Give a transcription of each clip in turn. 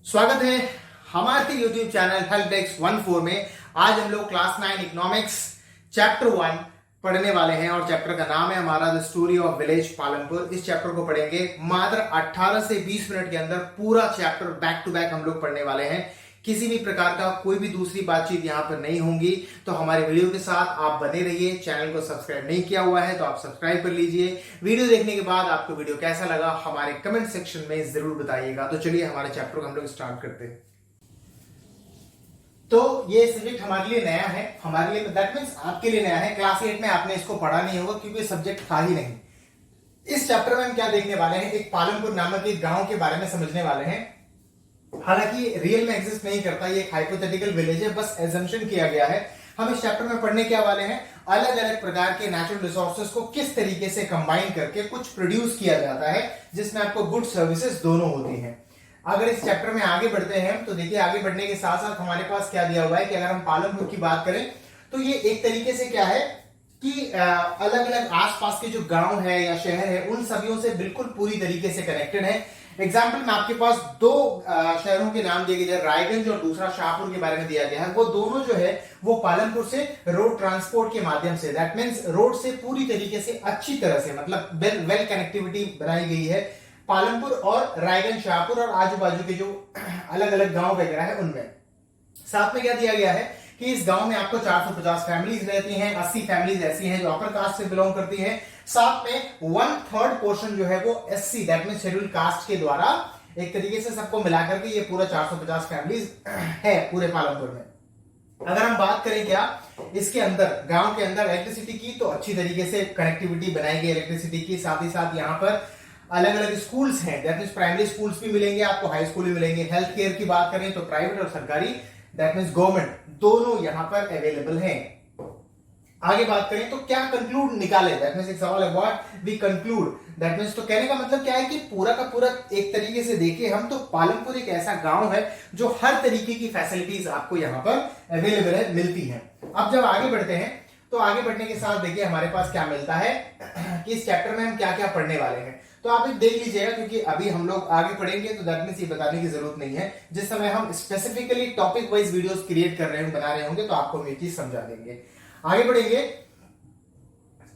स्वागत है हमारे YouTube चैनल हेल्पडेस्क 14 में। आज हम लोग क्लास 9 इकोनॉमिक्स चैप्टर 1 पढ़ने वाले हैं और चैप्टर का नाम है हमारा the story of village Palanpur. इस चैप्टर को पढ़ेंगे मात्र 18 से 20 मिनट के अंदर। पूरा चैप्टर बैक टू बैक हम लोग पढ़ने वाले हैं। किसी भी प्रकार का कोई भी दूसरी बातचीत यहाँ पर नहीं होंगी, तो हमारे वीडियो के साथ आप बने रहिए। चैनल को सब्सक्राइब नहीं किया हुआ है तो आप सब्सक्राइब कर लीजिए। वीडियो देखने के बाद आपको वीडियो कैसा लगा हमारे कमेंट सेक्शन में जरूर बताइएगा। तो चलिए हमारे चैप्टर को हम लोग स्टार्ट करते हैं। तो ये सब्जेक्ट हमारे लिए नया है, हमारे लिए दैट मींस आपके लिए नया है। क्लास 8 में आपने इसको पढ़ा नहीं होगा क्योंकि सब्जेक्ट था ही नहीं। इस चैप्टर में हम क्या देखने वाले हैं, एक पालनपुर नामक एक गांव के बारे में समझने वाले हैं। हालांकि रियल में एग्जिस्ट नहीं करता, ये एक हाइपोथेटिकल विलेज है, बस एजम्पशन किया गया है। हम इस चैप्टर में पढ़ने क्या वाले हैं, अलग अलग प्रकार के नेचुरल रिसोर्सेज को किस तरीके से कंबाइन करके कुछ प्रोड्यूस किया जाता है जिसमें आपको गुड सर्विसेज दोनों होती हैं। अगर इस चैप्टर में आगे बढ़ते हैं तो देखिए, आगे बढ़ने के साथ साथ हमारे पास क्या दिया हुआ है कि अगर हम पालनपुर की बात करें तो ये एक तरीके से क्या है कि अलग अलग आसपास के जो गांव है या शहर है उन सभी से बिल्कुल पूरी तरीके से कनेक्टेड है। एग्जाम्पल में आपके पास दो शहरों के नाम दिए गए, रायगंज और दूसरा शाहपुर के बारे में दिया गया है। वो दोनों जो है वो पालनपुर से रोड ट्रांसपोर्ट के माध्यम से, दैट मींस रोड से पूरी तरीके से अच्छी तरह से, मतलब वेल कनेक्टिविटी बनाई गई है पालनपुर और रायगंज, शाहपुर और आजू बाजू के जो अलग अलग गांव वगैरह है उनमें। साथ में क्या दिया गया है कि इस गांव में आपको 450 फैमिलीज रहती हैं, 80 फैमिलीज ऐसी हैं जो अपर कास्ट से बिलोंग करती हैं। साथ में 1/3 पोर्शन जो है वो SC that means schedule caste के द्वारा एक तरीके से सबको मिलाकर के ये पूरा 450 फैमिलीज है पूरे पालनपुर में। अगर हम बात करें क्या इसके अंदर, गांव के अंदर इलेक्ट्रिसिटी की, तो अच्छी तरीके से कनेक्टिविटी बनाई गई इलेक्ट्रिसिटी की। साथ ही साथ यहाँ पर अलग अलग स्कूल्स हैं, दैट मींस प्राइमरी स्कूल्स भी मिलेंगे आपको, हाई स्कूल भी मिलेंगे। हेल्थ केयर की बात करें तो प्राइवेट और सरकारी दैट मींस गवर्नमेंट दोनों यहां पर अवेलेबल हैं। आगे बात करें तो क्या कंक्लूड निकाले, दैट मींस एक सवाल है, what we conclude, that means तो कहने का मतलब क्या है कि पूरा का पूरा एक तरीके से देखिए हम तो पालनपुर एक ऐसा गांव है जो हर तरीके की फैसिलिटीज आपको यहां पर अवेलेबल है, मिलती हैं। अब जब आगे बढ़ते हैं तो आगे बढ़ने के साथ देखिए हमारे पास क्या मिलता है कि इस चैप्टर में हम क्या क्या पढ़ने वाले हैं। तो आप देख लीजिएगा क्योंकि अभी हम लोग आगे पढ़ेंगे तो दैट मींस ये बताने की जरूरत नहीं है। जिस समय हम specifically topic wise videos create कर रहे हैं, बना रहे होंगे, तो आपको ये चीज समझा देंगे। आगे बढ़ेंगे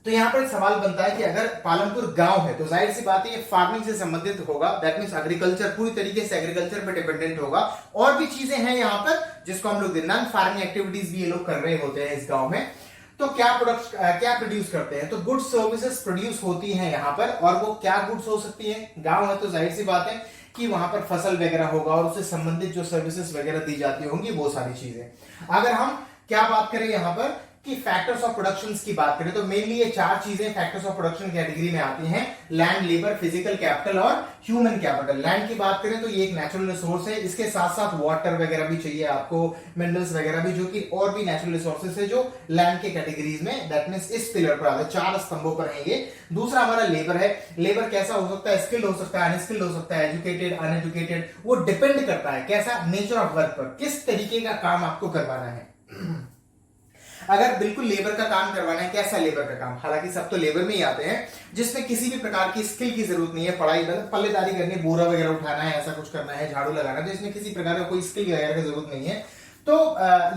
तो यहां पर सवाल बनता है कि अगर पालनपुर गांव है तो जाहिर सी बात है ये फार्मिंग से संबंधित होगा, दैट मींस एग्रीकल्चर, पूरी तरीके से एग्रीकल्चर पर डिपेंडेंट होगा। और भी चीजें हैं यहाँ पर जिसको हम लोग नॉन फार्मिंग एक्टिविटीज भी ये लोग कर रहे होते हैं इस गांव में। तो क्या प्रोड्यूस करते हैं, तो गुड सर्विसेज प्रोड्यूस होती हैं यहाँ पर। और वो क्या गुड्स हो सकती हैं, गांव है तो जाहिर सी बात है कि वहां पर फसल वगैरह होगा और उससे संबंधित जो सर्विसेज वगैरह दी जाती होंगी वो सारी चीजें। अगर हम क्या बात करें यहाँ पर कि फैक्टर्स ऑफ प्रोडक्शन की बात करें तो मेनली ये 4 चीजें फैक्टर्स ऑफ प्रोडक्शन कैटेगरी में आती हैं, लैंड, लेबर, फिजिकल कैपिटल और ह्यूमन कैपिटल। लैंड की बात करें तो ये एक नेचुरल रिसोर्स है, इसके साथ साथ वाटर वगैरह भी चाहिए आपको, मिनरल्स वगैरह भी, जो कि और भी नेचुरल रिसोर्सेज है जो लैंड के कैटेगरीज में दैट मींस इस पिलर पर आते हैं, 4 स्तंभों पर है ये। दूसरा हमारा लेबर है। लेबर कैसा हो सकता है, स्किल्ड हो सकता है, अनस्किल्ड हो सकता है, एजुकेटेड, अनएजुकेटेड, वो डिपेंड करता है कैसा नेचर ऑफ वर्क पर, किस तरीके का काम आपको करवाना है। अगर बिल्कुल लेबर का काम करवाना है, कैसा लेबर का काम, हालांकि सब तो लेबर में ही आते हैं जिसमें किसी भी प्रकार की स्किल की जरूरत नहीं है, पढ़ाई मतलब पल्लेदारी करनी, बोरा वगैरह उठाना है, ऐसा कुछ करना है, झाड़ू लगाना, तो इसमें किसी प्रकार का कोई स्किल वगैरह की जरूरत नहीं है। तो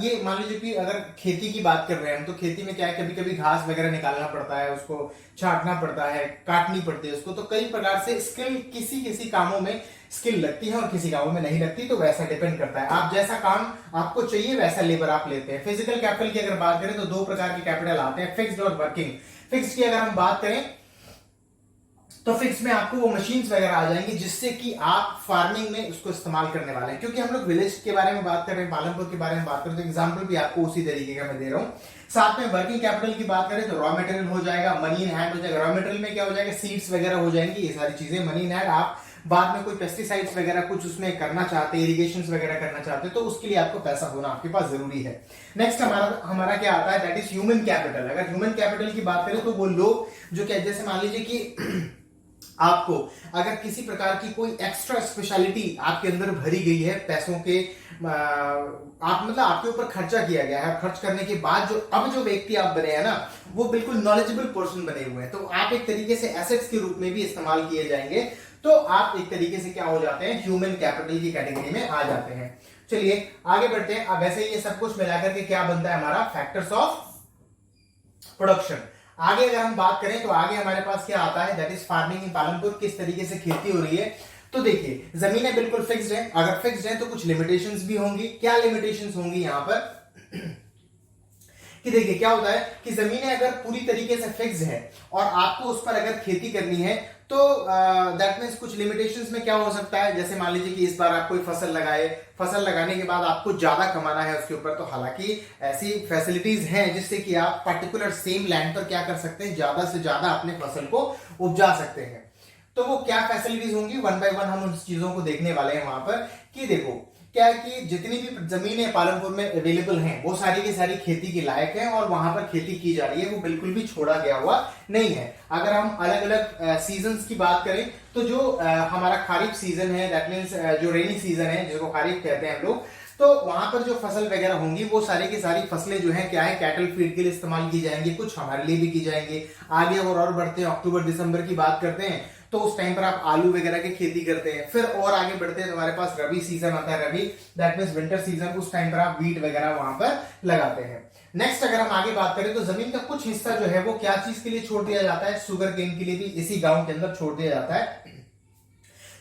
ये मान लीजिए कि अगर खेती की बात कर रहे हैं हम, तो खेती में क्या है, कभी कभी घास वगैरह निकालना पड़ता है, उसको छांटना पड़ता है, काटनी पड़ती है उसको, तो कई प्रकार से स्किल किसी किसी कामों में स्किल लगती है और किसी कामों में नहीं लगती, तो वैसा डिपेंड करता है। आप जैसा काम आपको चाहिए वैसा लेबर आप लेते हैं। फिजिकल कैपिटल की अगर बात करें तो 2 प्रकार के कैपिटल आते हैं, फिक्स्ड और वर्किंग। फिक्स्ड की अगर हम बात करें तो फिक्स में आपको वो मशीन्स वगैरह आ जाएंगी जिससे कि आप फार्मिंग में उसको इस्तेमाल करने वाले हैं। क्योंकि हम लोग विलेज के बारे में बात कर रहे हैं, पालनपुर के बारे में बात करें, तो एग्जांपल भी आपको उसी तरीके का मैं दे रहा हूं। साथ में वर्किंग कैपिटल की बात करें तो रॉ मटेरियल हो जाएगा, मनी इन हैंड हो जाएगा। रॉ मटेरियल में क्या हो जाएगा, सीड्स वगैरह हो जाएंगी, ये सारी चीजें। मनी इन हैंड, आप बाद में कोई पेस्टिसाइड्स वगैरह कुछ उसमें करना चाहते हैं, इरिगेशन वगैरह करना चाहते हैं, तो उसके लिए आपको पैसा होना आपके पास जरूरी है। नेक्स्ट हमारा क्या आता है, दैट इज ह्यूमन कैपिटल। अगर ह्यूमन कैपिटल की बात करें तो वो लोग जो क्या, जैसे मान लीजिए कि आपको अगर किसी प्रकार की कोई एक्स्ट्रा स्पेशलिटी आपके अंदर भरी गई है, पैसों के आप मतलब आपके ऊपर खर्चा किया गया है, खर्च करने के बाद जो व्यक्ति आप बने हैं ना, वो बिल्कुल नॉलेजेबल पर्सन बने हुए हैं, तो आप एक तरीके से एसेट्स के रूप में भी इस्तेमाल किए जाएंगे। तो आप एक तरीके से क्या हो जाते हैं, ह्यूमन कैपिटल की कैटेगरी में आ जाते हैं। चलिए आगे बढ़ते हैं। अब वैसे ये सब कुछ मिलाकर के क्या बनता है हमारा, फैक्टर्स ऑफ प्रोडक्शन। आगे अगर हम बात करें तो आगे हमारे पास क्या आता है, that is farming in Palanpur. किस तरीके से खेती हो रही है, तो देखिए जमीनें बिल्कुल फिक्स्ड है। अगर फिक्स्ड है तो कुछ लिमिटेशंस भी होंगी। क्या लिमिटेशंस होंगी यहां पर कि देखिए क्या होता है कि जमीनें अगर पूरी तरीके से फिक्स्ड है और आपको उस पर अगर खेती करनी है तो दैट मीन्स कुछ लिमिटेशंस में क्या हो सकता है, जैसे मान लीजिए कि इस बार आप कोई फसल लगाए, फसल लगाने के बाद आपको ज्यादा कमाना है उसके ऊपर, तो हालांकि ऐसी फैसिलिटीज हैं जिससे कि आप पर्टिकुलर सेम लैंड पर क्या कर सकते हैं, ज्यादा से ज्यादा अपने फसल को उपजा सकते हैं। तो वो क्या फैसिलिटीज होंगी, वन बाय वन हम उन चीजों को देखने वाले हैं वहां पर। कि देखो क्या है कि जितनी भी जमीनें पालनपुर में अवेलेबल हैं वो सारी की सारी खेती के लायक हैं और वहां पर खेती की जा रही है, वो बिल्कुल भी छोड़ा गया हुआ नहीं है। अगर हम अलग अलग सीजन्स की बात करें तो जो हमारा खारिफ सीजन है, दैट मीन्स जो रेनी सीजन है जिसको खारिफ कहते हैं हम लोग, तो वहां पर जो फसल वगैरह होंगी वो सारी की सारी फसलें जो है क्या है, कैटल फीड के लिए इस्तेमाल की जाएंगी, कुछ हमारे लिए भी की जाएंगी। आगे और बढ़ते हैं, अक्टूबर दिसंबर की बात करते हैं तो उस टाइम पर आप आलू वगैरह की खेती करते हैं। फिर और आगे बढ़ते हैं तो हमारे पास रबी सीजन आता है, रबी दैट मींस विंटर सीजन, उस टाइम पर आप वीट वगैरह वहां पर लगाते हैं। नेक्स्ट अगर हम आगे बात करें तो जमीन का कुछ हिस्सा जो है वो क्या चीज के लिए छोड़ दिया जाता है, शुगर केन के लिए भी इसी गांव के अंदर छोड़ दिया जाता है।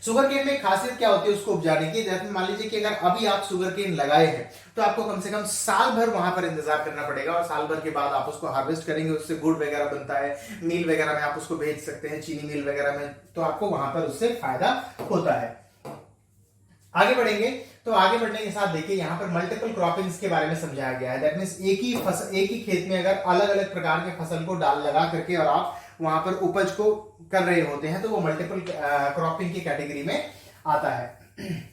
शुगर केन में खासियत क्या होती है उसको उपजाने की, जैसे मान लीजिए कि अगर अभी आप शुगर केन लगाए हैं तो आपको कम से कम साल भर वहां पर इंतजार करना पड़ेगा और साल भर के बाद आप उसको हार्वेस्ट करेंगे, उससे गुड़ वगैरह बनता है, मील वगैरह में आप उसको भेज सकते हैं, चीनी मिल वगैरह में, तो आपको वहां पर उससे फायदा होता है। आगे बढ़ेंगे तो आगे बढ़ने के साथ देखिए यहाँ पर मल्टीपल क्रॉपिंग्स के बारे में समझाया गया है। दैट मींस एक ही खेत में अगर अलग अलग प्रकार के फसल को डाल लगा करके और आप वहां पर उपज को कर रहे होते हैं तो वो मल्टीपल क्रॉपिंग की कैटेगरी में आता है।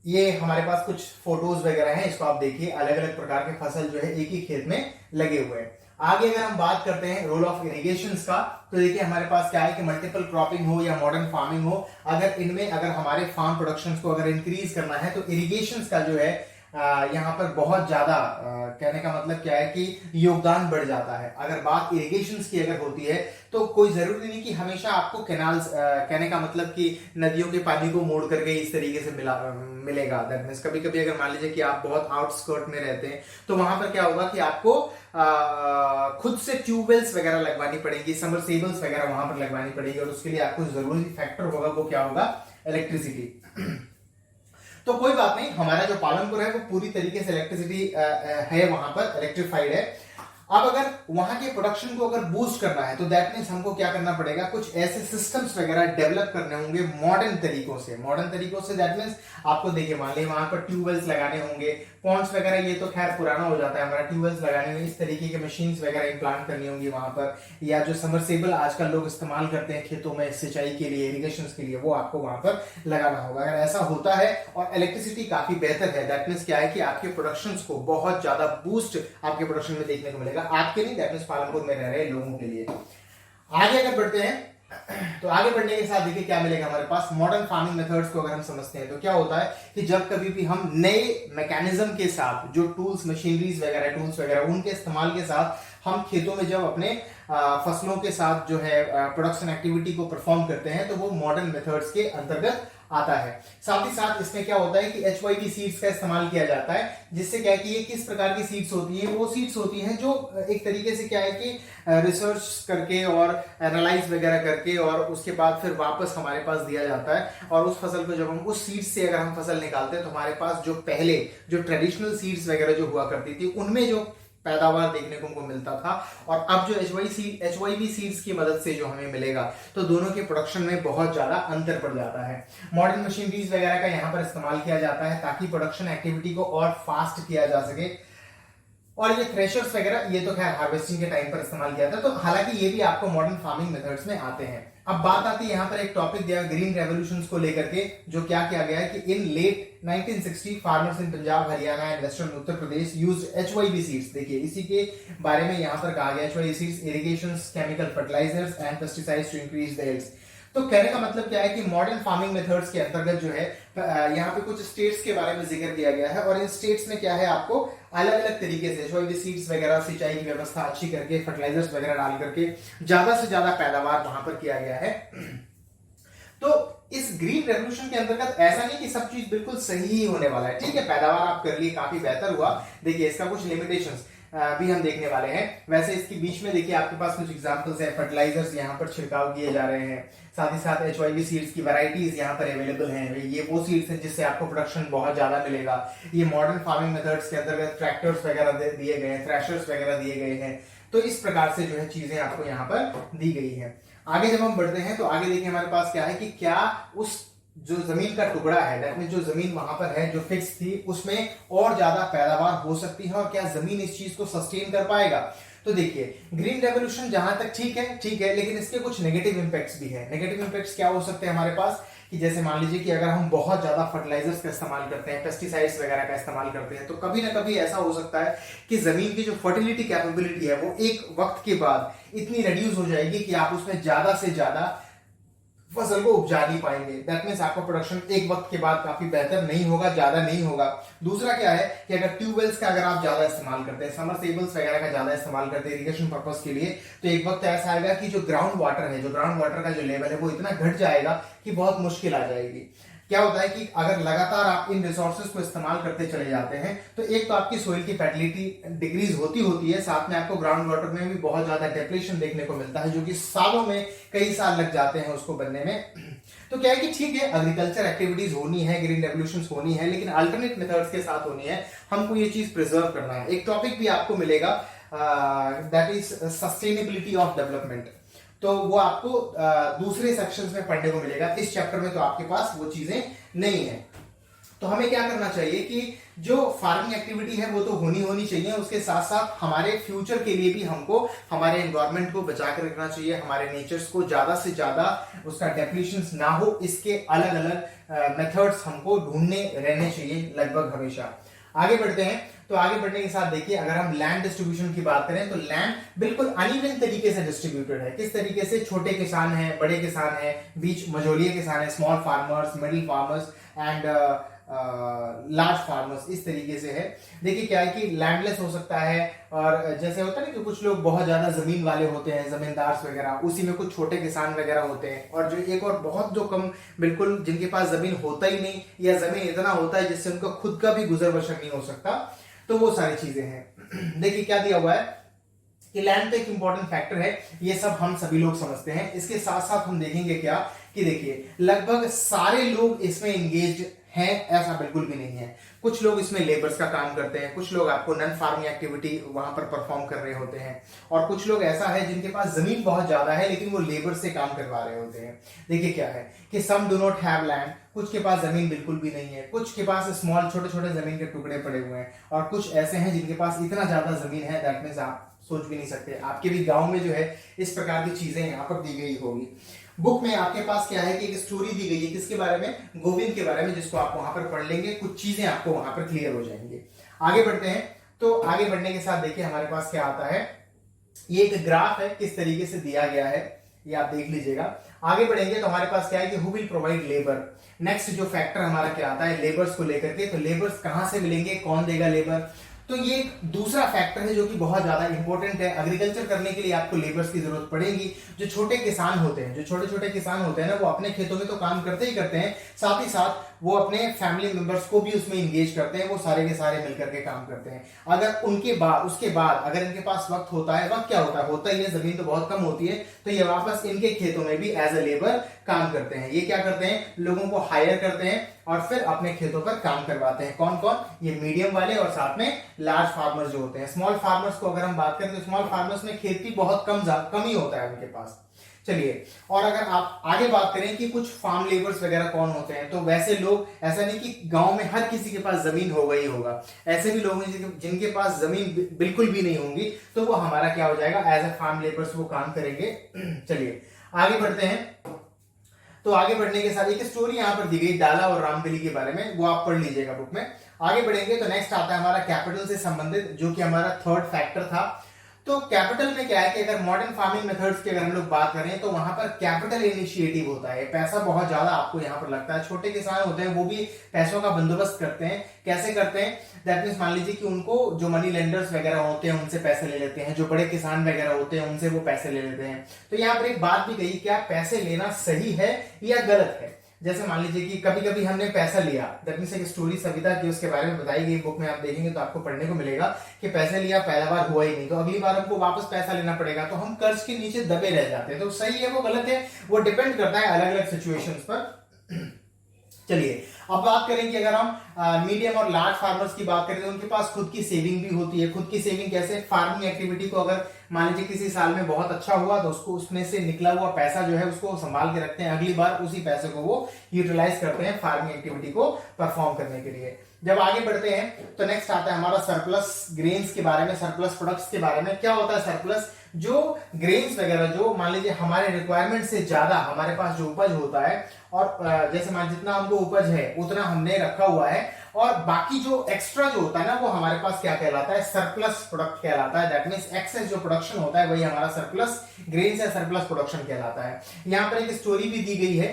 ये हमारे पास कुछ फोटोज वगैरह हैं, इसको आप देखिए, अलग अलग प्रकार के फसल जो है एक ही खेत में लगे हुए हैं। आगे अगर हम बात करते हैं रोल ऑफ इरिगेशन का, तो देखिए हमारे पास क्या है कि मल्टीपल क्रॉपिंग हो या मॉडर्न फार्मिंग हो, अगर इनमें अगर हमारे फार्म प्रोडक्शन को अगर इंक्रीज करना है तो इरिगेशन का जो है यहाँ पर बहुत ज्यादा कहने का मतलब क्या है कि योगदान बढ़ जाता है। अगर बात इरिगेशन की अगर होती है तो कोई जरूरी नहीं कि हमेशा आपको कैनाल्स, कहने का मतलब कि नदियों के पानी को मोड़ करके इस तरीके से मिलेगा। दैट मींस कभी कभी अगर मान लीजिए कि आप बहुत आउटस्कर्ट में रहते हैं तो वहां पर क्या होगा कि आपको खुद से ट्यूबवेल्स वगैरह लगवानी पड़ेगी, समरसेबल्स वगैरह वहां पर लगवानी पड़ेगी और उसके लिए आपको जरूरी फैक्टर होगा वो क्या होगा, इलेक्ट्रिसिटी। तो कोई बात नहीं, हमारा जो पालनपुर है वो पूरी तरीके से इलेक्ट्रिसिटी है, वहां पर इलेक्ट्रिफाइड है। अब अगर वहां के प्रोडक्शन को अगर बूस्ट करना है तो दैट मींस हमको क्या करना पड़ेगा, कुछ ऐसे सिस्टम्स वगैरह डेवलप करने होंगे मॉडर्न तरीकों से। मॉडर्न तरीकों से दैट मींस आपको देखिए मान लीजिए वहां पर ट्यूबवेल्स लगाने होंगे, पॉन्ड्स वगैरह, ये तो खैर पुराना हो जाता है हमारा, ट्यूबवेल्स लगाने में इस तरीके के मशीन्स वगैरह इम्प्लांट करनी होंगी वहां पर, या जो समरसेबल आजकल लोग इस्तेमाल करते हैं खेतों में सिंचाई के लिए, इरिगेशन के लिए, वो आपको वहां पर लगाना होगा। अगर ऐसा होता है और इलेक्ट्रिसिटी काफी बेहतर है, दैट मींस क्या है कि आपके प्रोडक्शन को बहुत ज्यादा बूस्ट आपके प्रोडक्शन में देखने को मिलेगा, आपके नहीं, दैट मींस पालनपुर में रह रहे लोगों के लिए। आगे अगर बढ़ते हैं तो आगे बढ़ने के साथ देखिए क्या मिलेगा हमारे पास, मॉडर्न फार्मिंग मेथड्स को अगर हम समझते हैं तो क्या होता है कि जब कभी भी हम नए मैकेनिज्म के साथ, जो टूल्स, मशीनरीज वगैरह, टूल्स वगैरह, उनके इस्तेमाल के साथ हम खेतों में जब अपने फसलों के साथ जो है प्रोडक्शन एक्टिविटी को परफॉर्म करते हैं तो वो मॉडर्न मेथड्स के अंतर्गत आता है। साथ ही साथ इसमें क्या होता है कि HYP सीड्स का इस्तेमाल किया जाता है, जिससे क्या है कि ये किस प्रकार की सीड्स होती हैं, वो सीड्स होती हैं जो एक तरीके से क्या है कि रिसर्च करके और एनालाइज वगैरह करके और उसके बाद फिर वापस हमारे पास दिया जाता है। और उस फसल को जब हम उस सीड्स से अगर हम फसल निकालते हैं तो हमारे पास जो पहले जो ट्रेडिशनल सीड्स वगैरह जो हुआ करती थी उनमें जो पैदावार देखने को हमको मिलता था और अब जो HYP सीड्स की मदद से जो हमें मिलेगा, तो दोनों के प्रोडक्शन में बहुत ज्यादा अंतर पड़ जाता है। मॉडर्न मशीनरीज वगैरह का यहाँ पर इस्तेमाल किया जाता है ताकि प्रोडक्शन एक्टिविटी को और फास्ट किया जा सके। और ये थ्रेशर्स वगैरह, ये तो खैर हार्वेस्टिंग के टाइम पर इस्तेमाल किया था, तो हालांकि ये भी आपको मॉडर्न फार्मिंग मेथड्स में आते हैं। अब बात आती है यहाँ पर एक टॉपिक दिया ग्रीन रेवोल्यूशन को लेकर के, जो क्या किया गया है कि in late 1960 farmers in Punjab, Haryana and western Uttar Pradesh used HYP seeds. देखिए इसी के बारे में यहाँ पर कहा गया, HYP seeds, irrigation, chemical fertilisers and pesticides to increase the yields. तो कहने का मतलब क्या है कि मॉडर्न फार्मिंग मेथड्स के अंतर्गत जो है यहाँ पे कुछ स्टेट्स के बारे में जिक्र किया गया है और इन स्टेट्स में क्या है आपको अलग अलग तरीके से HYP सीड्स वगैरह, सिंचाई की व्यवस्था अच्छी करके, फर्टिलाइजर्स वगैरह डाल करके ज्यादा से ज्यादा पैदावार वहां पर किया गया है। तो इस ग्रीन रेवोल्यूशन के अंतर्गत ऐसा नहीं कि सब चीज बिल्कुल सही ही होने वाला है, ठीक है, पैदावार आप कर लिए, काफी बेहतर हुआ, देखिए इसका कुछ लिमिटेशंस भी हम देखने वाले हैं। वैसे इसके बीच में देखिए आपके पास कुछ एग्जांपल्स है, फर्टिलाइजर्स यहाँ पर छिड़काव किए जा रहे हैं, साथ ही साथ HYV सीड्स की वैरायटीज यहाँ पर अवेलेबल हैं, ये वो सीड्स हैं जिससे आपको प्रोडक्शन बहुत ज्यादा मिलेगा। ये मॉडर्न फार्मिंग मेथड्स के अंतर्गत ट्रैक्टर्स वगैरह दिए गए हैं, थ्रेशर्स वगैरह दिए गए हैं, तो इस प्रकार से जो है चीजें आपको यहाँ पर दी गई है। आगे जब हम बढ़ते हैं तो आगे देखिए हमारे पास क्या है कि क्या उस जो जमीन का टुकड़ा है, दैट मीन जो जमीन वहां पर है जो फिक्स थी, उसमें और ज्यादा पैदावार हो सकती है और क्या जमीन इस चीज को सस्टेन कर पाएगा। तो देखिए ग्रीन रेवोल्यूशन जहां तक ठीक है, लेकिन इसके कुछ नेगेटिव इंपैक्ट्स भी है। नेगेटिव इंपैक्ट्स क्या हो सकते हैं हमारे पास कि जैसे मान लीजिए कि अगर हम बहुत ज्यादा फर्टिलाइजर्स का इस्तेमाल करते हैं, पेस्टिसाइड्स वगैरह का इस्तेमाल करते हैं, तो कभी ना कभी ऐसा हो सकता है कि जमीन की जो फर्टिलिटी कैपेबिलिटी है वो एक वक्त के बाद इतनी रिड्यूस हो जाएगी कि आप उसमें ज्यादा से ज्यादा फसल को उपजा नहीं पाएंगे। दैट मीन्स आपका प्रोडक्शन एक वक्त के बाद काफी बेहतर नहीं होगा, ज्यादा नहीं होगा। दूसरा क्या है कि अगर ट्यूबवेल्स का अगर आप ज्यादा इस्तेमाल करते हैं, समरसेबल्स वगैरह का ज्यादा इस्तेमाल करते हैं इरिगेशन पर्पस के लिए, तो एक वक्त ऐसा आएगा कि जो ग्राउंड वाटर का जो लेवल है वो इतना घट जाएगा कि बहुत मुश्किल आ जाएगी। क्या होता है कि अगर लगातार आप इन रिसोर्सेज को इस्तेमाल करते चले जाते हैं तो एक तो आपकी सोइल की फर्टिलिटी डिक्रीज होती है, साथ में आपको ग्राउंड वाटर में भी बहुत ज्यादा डेप्लेशन देखने को मिलता है, जो कि सालों में कई साल लग जाते हैं उसको बनने में। तो क्या है कि ठीक है, एग्रीकल्चर एक्टिविटीज होनी है, ग्रीन रेवोल्यूशन होनी है, लेकिन अल्टरनेट मेथड्स के साथ होनी है। हमको ये चीज प्रिजर्व करना है। एक टॉपिक भी आपको मिलेगा that is sustainability of development, तो वो आपको दूसरे सेक्शंस में पढ़ने को मिलेगा। इस चैप्टर में तो आपके पास वो चीजें नहीं है। तो हमें क्या करना चाहिए कि जो फार्मिंग एक्टिविटी है वो तो होनी चाहिए, उसके साथ साथ हमारे फ्यूचर के लिए भी हमको हमारे एनवायरनमेंट को बचा कर रखना चाहिए, हमारे नेचर्स को ज्यादा से ज्यादा उसका डेप्लीशन ना हो, इसके अलग अलग मेथड्स हमको ढूंढने रहने चाहिए लगभग हमेशा। आगे बढ़ते हैं तो आगे बढ़ने के साथ देखिए अगर हम लैंड डिस्ट्रीब्यूशन की बात करें तो लैंड बिल्कुल अनइवन तरीके से डिस्ट्रीब्यूटेड है। किस तरीके से? छोटे किसान हैं, बड़े किसान हैं, बीच मझोलिए किसान हैं, small farmers, middle farmers and large farmers, इस तरीके से है। देखिए क्या है कि लैंडलेस हो सकता है, और जैसे होता है ना कि कुछ लोग बहुत ज्यादा जमीन वाले होते हैं, जमींदार वगैरह, उसी में कुछ छोटे किसान वगैरह होते हैं, और जो एक और बहुत जो कम बिल्कुल जिनके पास जमीन होता ही नहीं, या जमीन इतना होता है जिससे उनका खुद का भी गुजर बसर नहीं हो सकता, तो वो सारी चीजें हैं। देखिए क्या दिया हुआ है कि लैंड तो एक इंपॉर्टेंट फैक्टर है, ये सब हम सभी लोग समझते हैं। इसके साथ साथ हम देखेंगे क्या कि देखिए लगभग सारे लोग इसमें एंगेज हैं ऐसा बिल्कुल भी नहीं है। कुछ लोग इसमें लेबर्स का काम करते हैं, कुछ लोग आपको नॉन फार्मिंग एक्टिविटी वहां पर परफॉर्म कर रहे होते हैं, और कुछ लोग ऐसा है जिनके पास जमीन बहुत ज्यादा है लेकिन वो लेबर से काम करवा रहे होते हैं। देखिए क्या है कि some do not have land, कुछ के पास जमीन बिल्कुल भी नहीं है, कुछ के पास स्मॉल छोटे छोटे जमीन के टुकड़े पड़े हुए हैं, और कुछ ऐसे हैं जिनके पास इतना ज्यादा जमीन है दैट मींस आप सोच भी नहीं सकते। आपके भी गांव में जो है इस प्रकार की चीजें यहाँ पर दी गई होगी। बुक में आपके पास क्या है कि एक स्टोरी दी गई है, किसके बारे में? गोविंद के बारे में, जिसको आप वहां पर पढ़ लेंगे, कुछ चीजें आपको वहां पर क्लियर हो जाएंगे। आगे बढ़ते हैं तो आगे बढ़ने के साथ देखिए हमारे पास क्या आता है, ये एक ग्राफ है किस तरीके से दिया गया है, ये आप देख लीजिएगा। आगे बढ़ेंगे तो हमारे पास क्या है कि who will provide labour. Next जो फैक्टर हमारा क्या आता है लेबर्स को लेकर के, तो लेबर्स कहां से मिलेंगे, कौन देगा लेबर, तो ये एक दूसरा फैक्टर है जो कि बहुत ज्यादा इंपॉर्टेंट है। एग्रीकल्चर करने के लिए आपको लेबर्स की जरूरत पड़ेगी। जो छोटे किसान होते हैं, जो छोटे छोटे किसान होते हैं ना, वो अपने खेतों में तो काम करते ही करते हैं, साथ ही साथ वो अपने फैमिली मेंबर्स को भी उसमें इंगेज करते हैं, वो सारे के सारे मिलकर के काम करते हैं। अगर उसके बाद अगर इनके पास वक्त होता है, वक्त क्या होता ही है, जमीन तो बहुत कम होती है, तो ये वापस इनके खेतों में भी एज ए लेबर काम करते हैं। ये क्या करते हैं, लोगों को हायर करते हैं और फिर अपने खेतों पर काम करवाते हैं। कौन कौन? ये मीडियम वाले और साथ में लार्ज फार्मर्स जो होते हैं। स्मॉल फार्मर्स को अगर हम बात करें तो स्मॉल फार्मर्स में खेती बहुत कम ही होता है उनके पास। चलिए, और अगर आप आगे बात करें कि कुछ फार्म लेबर्स वगैरह कौन होते हैं, तो वैसे लोग, ऐसा नहीं कि गांव में हर किसी के पास जमीन होगा ही होगा, ऐसे भी लोग हैं जिनके पास जमीन बिल्कुल भी नहीं होंगी, तो वो हमारा क्या हो जाएगा, एज ए फार्म लेबर्स वो काम करेंगे। चलिए आगे बढ़ते हैं तो आगे बढ़ने के साथ एक स्टोरी यहां पर दी गई डाला और रामबली के बारे में, वो आप पढ़ लीजिएगा बुक में। आगे बढ़ेंगे तो नेक्स्ट आता है हमारा कैपिटल से संबंधित, जो कि हमारा थर्ड फैक्टर था। तो कैपिटल में क्या है कि अगर मॉडर्न फार्मिंग मेथड्स की अगर हम लोग बात करें तो वहां पर कैपिटल इनिशिएटिव होता है, पैसा बहुत ज्यादा आपको यहाँ पर लगता है। छोटे किसान होते हैं वो भी पैसों का बंदोबस्त करते हैं। कैसे करते हैं? दैट मीन्स मान लीजिए कि उनको जो मनी लेंडर्स वगैरह होते हैं उनसे पैसे ले लेते हैं, जो बड़े किसान वगैरह होते हैं उनसे वो पैसे ले लेते हैं। तो यहाँ पर एक बात भी कही, क्या पैसे लेना सही है या गलत है? जैसे मान लीजिए कि कभी कभी हमने पैसा लिया, दैट मींस एक स्टोरी सविता की उसके बारे में बताई गई बुक में, आप देखेंगे तो आपको पढ़ने को मिलेगा कि पैसे लिया, पहला बार हुआ ही नहीं, तो अगली बार हमको वापस पैसा लेना पड़ेगा, तो हम कर्ज के नीचे दबे रह जाते हैं। तो सही है वो गलत है, वो डिपेंड करता है अलग अलग सिचुएशंस पर। चलिए अब बात करें कि अगर हम मीडियम और लार्ज फार्मर्स की बात करें तो उनके पास खुद की सेविंग भी होती है। खुद की सेविंग कैसे? फार्मिंग एक्टिविटी को अगर मान लीजिए किसी साल में बहुत अच्छा हुआ तो उसको उसमें से निकला हुआ पैसा जो है उसको संभाल के रखते हैं, अगली बार उसी पैसे को वो यूटिलाइज करते हैं फार्मिंग एक्टिविटी को परफॉर्म करने के लिए। जब आगे बढ़ते हैं तो नेक्स्ट आता है हमारा सरप्लस ग्रेन्स के बारे में, सरप्लस प्रोडक्ट्स के बारे में। क्या होता है सरप्लस? जो ग्रेन्स वगैरह जो मान लीजिए हमारे रिक्वायरमेंट से ज्यादा हमारे पास जो उपज होता है, और जैसे मान जितना हमको उपज है उतना हमने रखा हुआ है, और बाकी जो एक्स्ट्रा जो होता है ना वो हमारे पास क्या कहलाता है? सरप्लस प्रोडक्ट कहलाता है। दैट मींस एक्सेस जो प्रोडक्शन होता है वही हमारा सरप्लस ग्रेन्स या सरप्लस प्रोडक्शन कहलाता है। यहाँ पर एक स्टोरी भी दी गई है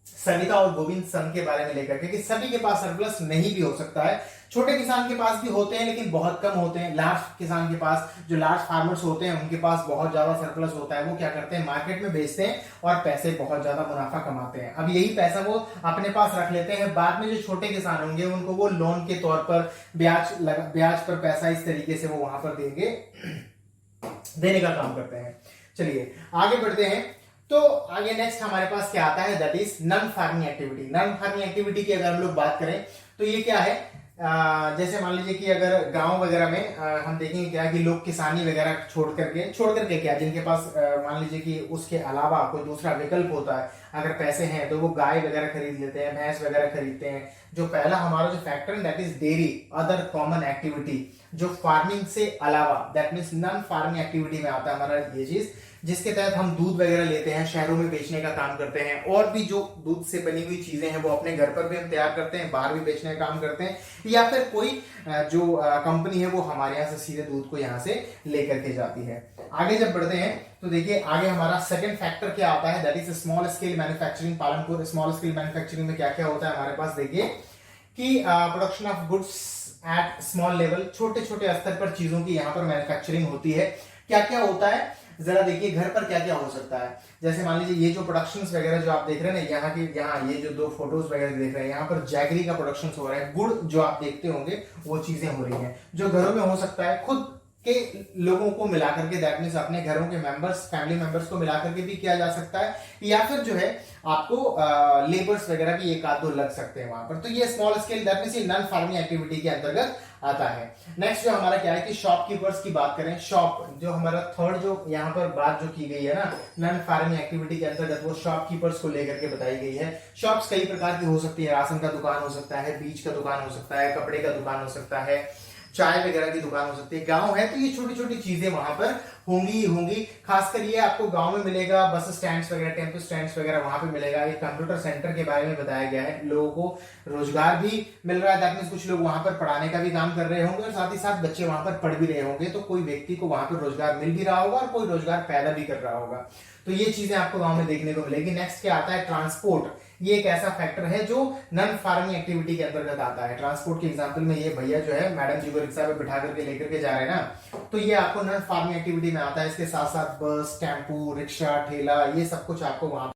सविता और गोविंद संघ के बारे में लेकर के, कि सभी के पास सरप्लस नहीं भी हो सकता है। छोटे किसान के पास भी होते हैं लेकिन बहुत कम होते हैं। लार्ज किसान के पास, जो लार्ज फार्मर्स होते हैं उनके पास बहुत ज्यादा सरप्लस होता है। वो क्या करते हैं? मार्केट में बेचते हैं और पैसे बहुत ज्यादा मुनाफा कमाते हैं। अब यही पैसा वो अपने पास रख लेते हैं। बाद में जो छोटे किसान होंगे उनको वो लोन के तौर पर ब्याज पर पैसा इस तरीके से वो वहां पर देंगे, देने का काम करते हैं। चलिए आगे बढ़ते हैं। तो आगे नेक्स्ट हमारे पास क्या आता है? That is non farming activity. Non farming activity की अगर हम लोग बात करें तो ये क्या है? जैसे मान लीजिए कि अगर गांव वगैरह में हम देखेंगे क्या कि लोग किसानी वगैरह छोड़ करके क्या, जिनके पास मान लीजिए कि उसके अलावा कोई दूसरा विकल्प होता है, अगर पैसे हैं तो वो गाय वगैरह खरीद लेते हैं, भैंस वगैरह खरीदते हैं। जो पहला हमारा जो फैक्टर है that is dairy, other common activity, जो फार्मिंग से अलावा that means non farming activity में आता है हमारा ये चीज, जिसके तहत हम दूध वगैरह लेते हैं, शहरों में बेचने का काम करते हैं, और भी जो दूध से बनी हुई चीजें हैं वो अपने घर पर भी हम तैयार करते हैं, बाहर भी बेचने का काम करते हैं, या फिर कोई जो कंपनी है वो हमारे यहाँ से सीधे दूध को यहाँ से लेकर के जाती है। आगे जब बढ़ते हैं तो देखिए आगे हमारा सेकंड फैक्टर क्या आता है? That is small scale manufacturing. Palanpur small scale manufacturing में क्या क्या होता है हमारे पास? देखिए कि production of goods at small level, छोटे छोटे स्तर पर चीजों की यहाँ पर मैन्युफैक्चरिंग होती है। क्या क्या होता है जरा देखिए, घर पर क्या क्या हो सकता है। जैसे मान लीजिए ये जो प्रोडक्शंस वगैरह जो आप देख रहे हैं ना, यहाँ ये जो दो फोटोज वगैरह देख रहे हैं, यहाँ पर जैगरी का प्रोडक्शन हो रहा है, गुड़ जो आप देखते होंगे वो चीजें हो रही हैं, जो घरों में हो सकता है खुद के लोगों को मिला करके, दैट मींस अपने घरों के मेंबर्स, फैमिली मेंबर्स को मिला करके भी किया जा सकता है, या फिर जो है आपको लेबर्स वगैरह भी एक आध दो लग सकते हैं वहां पर। तो ये स्मॉल स्केल दैट मींस ये नॉन फार्मिंग एक्टिविटी के अंतर्गत आता है। नेक्स्ट जो हमारा क्या है कि शॉपकीपर्स की बात करें, शॉप जो हमारा थर्ड जो यहाँ पर बात जो की गई है ना नॉन फार्मिंग एक्टिविटी के अंतर्गत, वो शॉपकीपर्स को लेकर के बताई गई है। शॉप्स कई प्रकार की हो सकती है, राशन का दुकान हो सकता है, बीज का दुकान हो सकता है, कपड़े का दुकान हो सकता है, चाय वगैरह की दुकान हो सकती है। गांव है तो ये छोटी छोटी चीजें वहां पर होंगी। खासकर ये आपको गांव में मिलेगा, बस स्टैंड्स वगैरह, टेम्पो स्टैंड्स वगैरह वहां पे मिलेगा। एक कंप्यूटर सेंटर के बारे में बताया गया है, लोगों को रोजगार भी मिल रहा है, दैट मींस कुछ लोग वहां पर पढ़ाने का भी काम कर रहे होंगे और साथ ही साथ बच्चे वहां पर पढ़ भी रहे होंगे, तो कोई व्यक्ति को वहां पर रोजगार मिल भी रहा होगा और कोई रोजगार पैदा भी कर रहा होगा। तो ये चीजें आपको गांव में देखने को मिलेगी। नेक्स्ट क्या आता है? ट्रांसपोर्ट। ये एक ऐसा फैक्टर है जो नॉन फार्मिंग एक्टिविटी के अंतर्गत आता है। ट्रांसपोर्ट के एग्जांपल में ये भैया जो है मैडम जी को रिक्शा पे बिठा करके लेकर के जा रहे हैं ना, तो ये आपको नॉन फार्मिंग एक्टिविटी में आता है। इसके साथ साथ बस, टेम्पू, रिक्शा, ठेला, ये सब कुछ आपको वहां